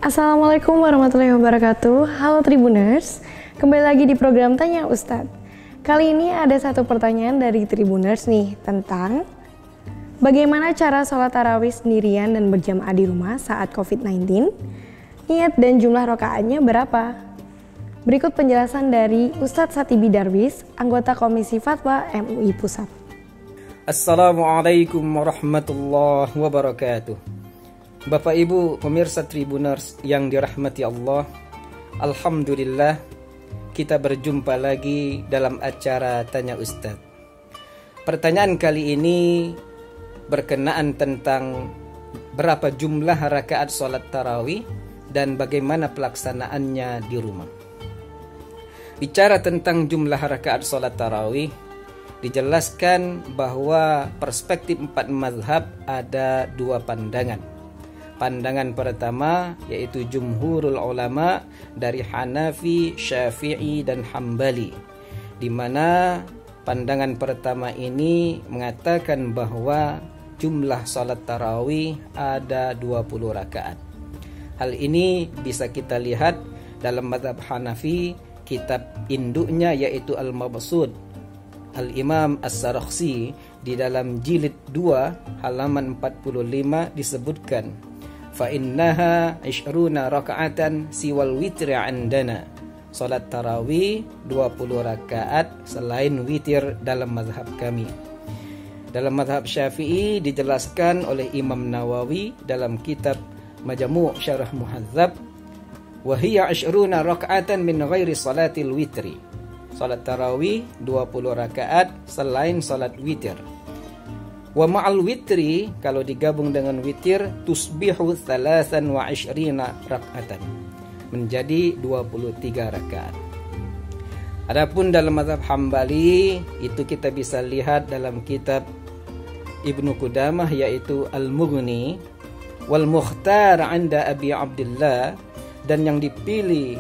Assalamualaikum warahmatullahi wabarakatuh. Halo Tribuners, kembali lagi di program Tanya Ustadz. Kali ini ada satu pertanyaan dari Tribuners nih tentang bagaimana cara sholat tarawih sendirian dan berjamaah di rumah saat COVID-19, niat dan jumlah rakaatnya berapa? Berikut penjelasan dari Ustadz Satibi Darwis, anggota Komisi Fatwa MUI Pusat. Assalamualaikum warahmatullahi wabarakatuh. Bapak Ibu pemirsa Tribuners yang dirahmati Allah, alhamdulillah kita berjumpa lagi dalam acara Tanya Ustadz. Pertanyaan kali ini berkenaan tentang berapa jumlah rakaat sholat tarawih dan bagaimana pelaksanaannya di rumah. Bicara tentang jumlah rakaat sholat tarawih, dijelaskan bahwa perspektif 4 mazhab ada 2 pandangan. Pandangan pertama yaitu jumhurul ulama dari Hanafi, Syafi'i dan Hambali, di mana pandangan pertama ini mengatakan bahwa jumlah salat tarawih ada 20 rakaat. Hal ini bisa kita lihat dalam mazhab Hanafi, kitab induknya yaitu Al-Mabsud Al-Imam As-Sarakhsi di dalam jilid 2 halaman 45 disebutkan fa innaha 20 raka'atan siwal witri andana. Salat tarawih 20 rakaat selain witir dalam mazhab kami. Dalam mazhab Syafi'i dijelaskan oleh Imam Nawawi dalam kitab Majmu' Syarah Muhadzab, wa hiya 20 raka'atan min ghairi salatil witri. Salat tarawih 20 rakaat selain salat witir. Wa ma'al witri, kalau digabung dengan witir, tusbihu 23 rak'atan, menjadi 23 rakaat. Adapun dalam mazhab Hambali, itu kita bisa lihat dalam kitab Ibnu Qudamah yaitu Al-Mughni, wal mukhtar 'inda Abi Abdullah, dan yang dipilih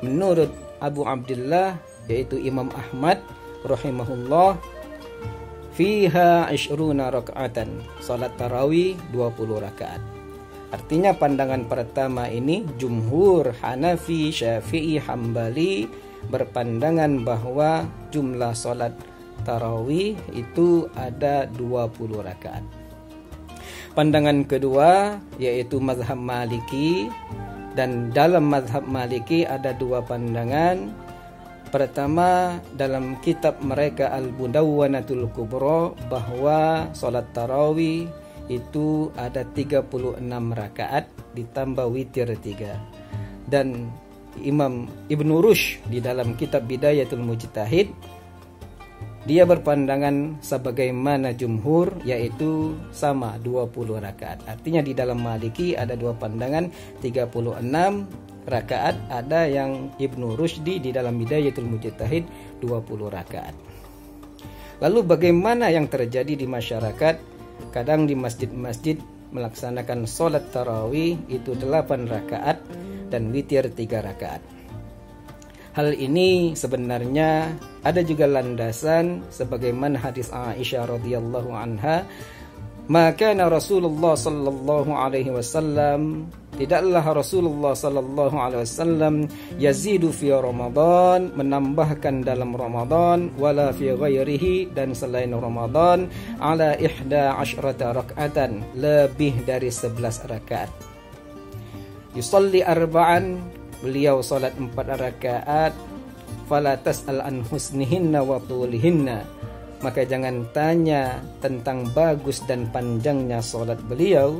menurut Abu Abdullah yaitu Imam Ahmad rahimahullah, fiha 20 raka'atan, salat tarawih 20 rakaat. Artinya pandangan pertama ini jumhur Hanafi, Syafi'i, Hambali berpandangan bahwa jumlah salat tarawih itu ada 20 rakaat. Pandangan kedua yaitu mazhab Maliki, dan dalam mazhab Maliki ada 2 pandangan. Pertama, dalam kitab mereka Al-Mudawwanatul Kubra, bahwa salat tarawih itu ada 36 rakaat ditambah witir 3. Dan Imam Ibnu Rushd di dalam kitab Bidayatul Mujtahid, dia berpandangan sebagaimana jumhur, yaitu sama 20 rakaat. Artinya di dalam Maliki ada 2 pandangan, 36 rakaat, ada yang Ibnu Rushdi di dalam Bidayatul Mujtahid 20 rakaat. Lalu bagaimana yang terjadi di masyarakat? Kadang di masjid-masjid melaksanakan sholat tarawih itu 8 rakaat dan witir 3 rakaat. Hal ini sebenarnya ada juga landasan sebagaimana hadis Aisyah radhiyallahu anha, maka Rasulullah sallallahu alaihi wasallam, tidaklah Rasulullah sallallahu alaihi wasallam yazidu fi Ramadan, menambahkan dalam Ramadan, wala fi ghairihi, dan selain Ramadan, ala 11 rak'atan, lebih dari 11 rakaat. Yusalli arba'an, beliau salat 4 rakaat, fala tas'al an husnihinna wa tulihinna, maka jangan tanya tentang bagus dan panjangnya salat beliau.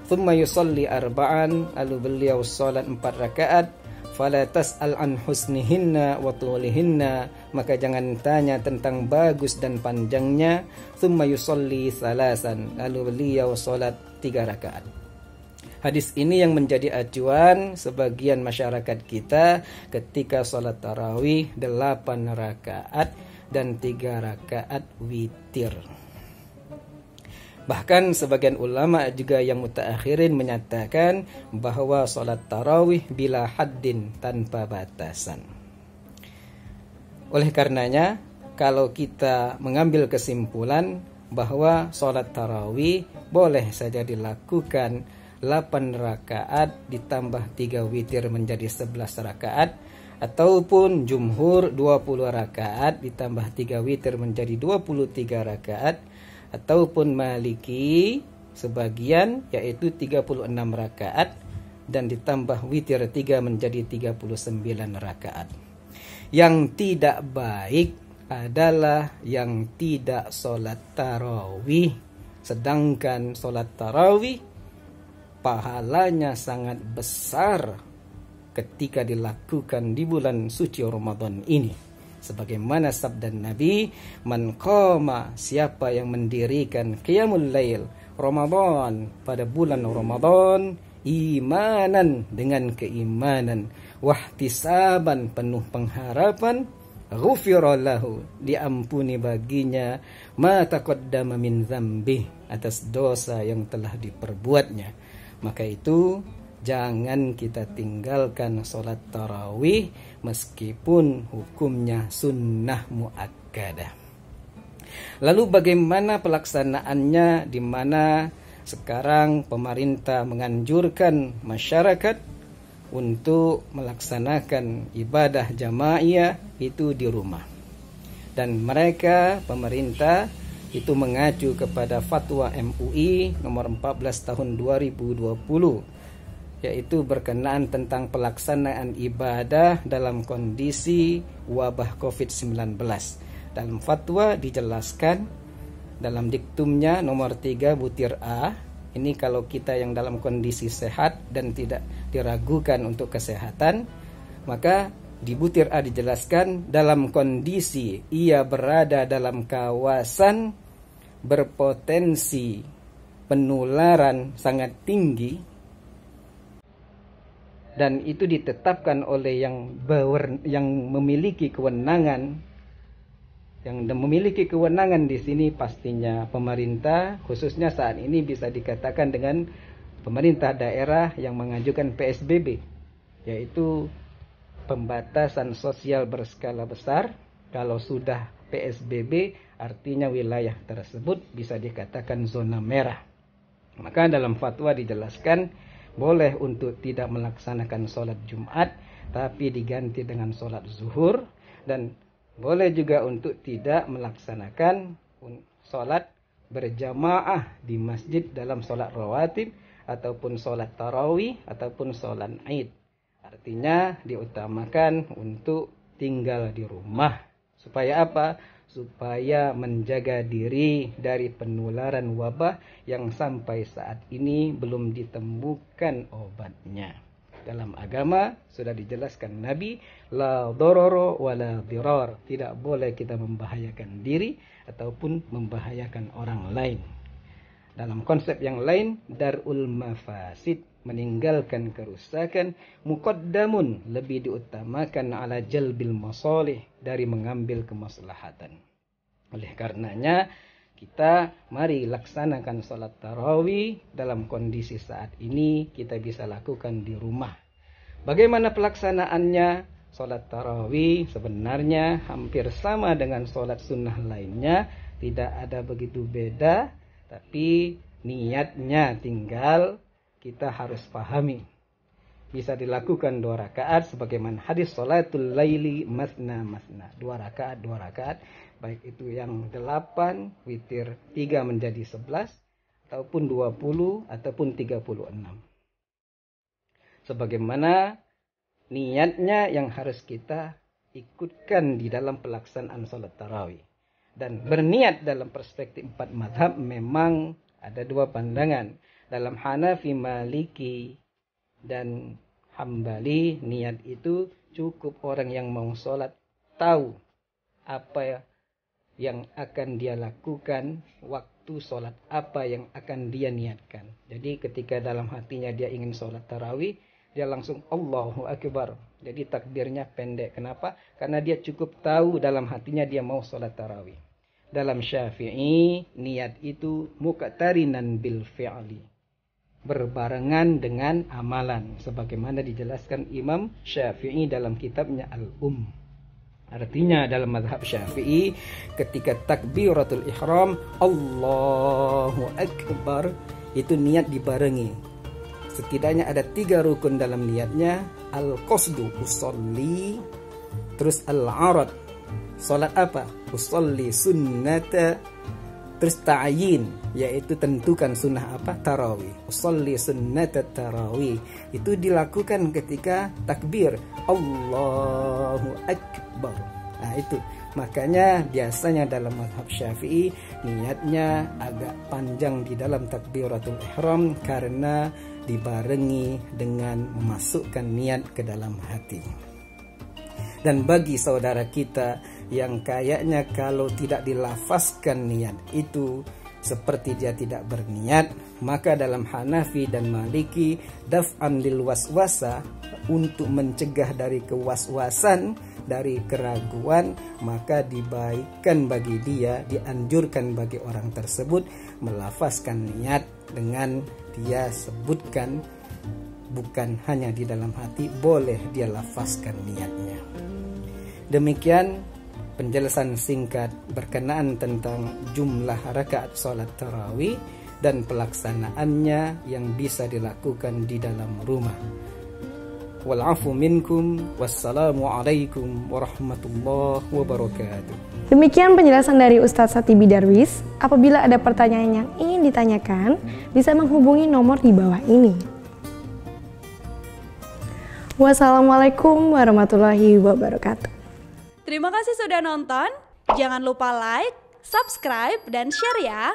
Thumma yusalli arba'an, lalu beliau salat 4 rakaat, fala tas'al an husnihinna wa tulihinna, maka jangan tanya tentang bagus dan panjangnya. Thumma yusalli thalasan, lalu beliau salat 3 rakaat. Hadis ini yang menjadi acuan sebagian masyarakat kita ketika salat tarawih 8 rakaat dan 3 rakaat witir. Bahkan sebagian ulama juga yang mutaakhirin menyatakan bahwa salat tarawih bila haddin, tanpa batasan. Oleh karenanya, kalau kita mengambil kesimpulan bahwa salat tarawih boleh saja dilakukan 8 rakaat ditambah 3 witir menjadi 11 rakaat, ataupun jumhur 20 rakaat ditambah 3 witir menjadi 23 rakaat, ataupun maliki sebagian yaitu 36 rakaat dan ditambah witir 3 menjadi 39 rakaat. Yang tidak baik adalah yang tidak sholat tarawih, sedangkan sholat tarawih pahalanya sangat besar ketika dilakukan di bulan suci Ramadan ini. Sebagaimana sabda Nabi, man qama, siapa yang mendirikan qiyamul lail Ramadan pada bulan Ramadan, imanan dengan keimanan, wahtisaban penuh pengharapan, ghufira lahu, diampuni baginya, ma taqaddama min dzambi, atas dosa yang telah diperbuatnya. Maka itu jangan kita tinggalkan sholat tarawih meskipun hukumnya sunnah muakkadah. Lalu bagaimana pelaksanaannya, di mana sekarang pemerintah menganjurkan masyarakat untuk melaksanakan ibadah jamaah itu di rumah. Dan mereka, pemerintah, itu mengacu kepada fatwa MUI nomor 14 tahun 2020, yaitu berkenaan tentang pelaksanaan ibadah dalam kondisi wabah COVID-19. Dalam fatwa dijelaskan dalam diktumnya nomor 3 butir A, ini kalau kita yang dalam kondisi sehat dan tidak diragukan untuk kesehatan, maka di butir A dijelaskan dalam kondisi ia berada dalam kawasan berpotensi penularan sangat tinggi, dan itu ditetapkan oleh yang memiliki kewenangan. Yang memiliki kewenangan di sini pastinya pemerintah, khususnya saat ini bisa dikatakan dengan pemerintah daerah yang mengajukan PSBB, yaitu pembatasan sosial berskala besar. Kalau sudah PSBB artinya wilayah tersebut bisa dikatakan zona merah. Maka dalam fatwa dijelaskan boleh untuk tidak melaksanakan sholat Jumat tapi diganti dengan sholat zuhur, dan boleh juga untuk tidak melaksanakan sholat berjamaah di masjid dalam sholat rawatib ataupun sholat tarawih ataupun sholat Id. Artinya diutamakan untuk tinggal di rumah. Supaya apa? Supaya menjaga diri dari penularan wabah yang sampai saat ini belum ditemukan obatnya. Dalam agama sudah dijelaskan Nabi, la dororo wala dirar, tidak boleh kita membahayakan diri ataupun membahayakan orang lain. Dalam konsep yang lain, darul mafasid, meninggalkan kerusakan, muqaddamun, lebih diutamakan ala jalbil masalih, dari mengambil kemaslahatan. Oleh karenanya kita mari laksanakan sholat tarawih dalam kondisi saat ini kita bisa lakukan di rumah. Bagaimana pelaksanaannya? Sholat tarawih sebenarnya hampir sama dengan sholat sunnah lainnya, tidak ada begitu beda, tapi niatnya tinggal kita harus pahami. Bisa dilakukan 2 rakaat sebagaimana hadis sholatul laili masna masna, 2 rakaat, baik itu yang 8 witir 3 menjadi 11 ataupun 20 ataupun 36. Sebagaimana niatnya yang harus kita ikutkan di dalam pelaksanaan sholat tarawih. Dan berniat dalam perspektif 4 mazhab memang ada 2 pandangan. Dalam Hanafi, Maliki, dan Hambali, niat itu cukup orang yang mau sholat tahu apa yang akan dia lakukan waktu sholat, apa yang akan dia niatkan. Jadi ketika dalam hatinya dia ingin sholat tarawih, dia langsung Allahu Akbar. Jadi takbirnya pendek. Kenapa? Karena dia cukup tahu dalam hatinya dia mau sholat tarawih. Dalam Syafi'i, niat itu muqtarinan bil fi'li, berbarengan dengan amalan, sebagaimana dijelaskan Imam Syafi'i dalam kitabnya Al-Um. Artinya dalam mazhab Syafi'i, ketika takbiratul ihram Allahu Akbar, itu niat dibarengi. setidaknya ada 3 rukun dalam niatnya. Al-qasdu, usolli. Terus al-arad, salat apa? Usolli sunnata. Terus ta'yin, yaitu tentukan sunnah apa? Tarawih. Usolli sunnata tarawih. Itu dilakukan ketika takbir Allahu Akbar. Nah itu, makanya biasanya dalam mazhab Syafi'i niatnya agak panjang di dalam takbiratul ihram karena dibarengi dengan memasukkan niat ke dalam hati. Dan bagi saudara kita yang kayaknya kalau tidak dilafazkan niat itu seperti dia tidak berniat, maka dalam Hanafi dan Maliki daf'an lil waswasa, untuk mencegah dari kewaswasan, dari keraguan, maka dibaikkan bagi dia, dianjurkan bagi orang tersebut melafazkan niat dengan dia sebutkan, bukan hanya di dalam hati, boleh dia lafazkan niatnya. Demikian penjelasan singkat berkenaan tentang jumlah rakaat salat tarawih dan pelaksanaannya yang bisa dilakukan di dalam rumah. Wal'afu minkum, wassalamu alaikum warahmatullahi wabarakatuh. Demikian penjelasan dari Ustadz Satibi Darwis. Apabila ada pertanyaan yang ingin ditanyakan, bisa menghubungi nomor di bawah ini. Wassalamualaikum warahmatullahi wabarakatuh. Terima kasih sudah nonton. Jangan lupa like, subscribe, dan share ya.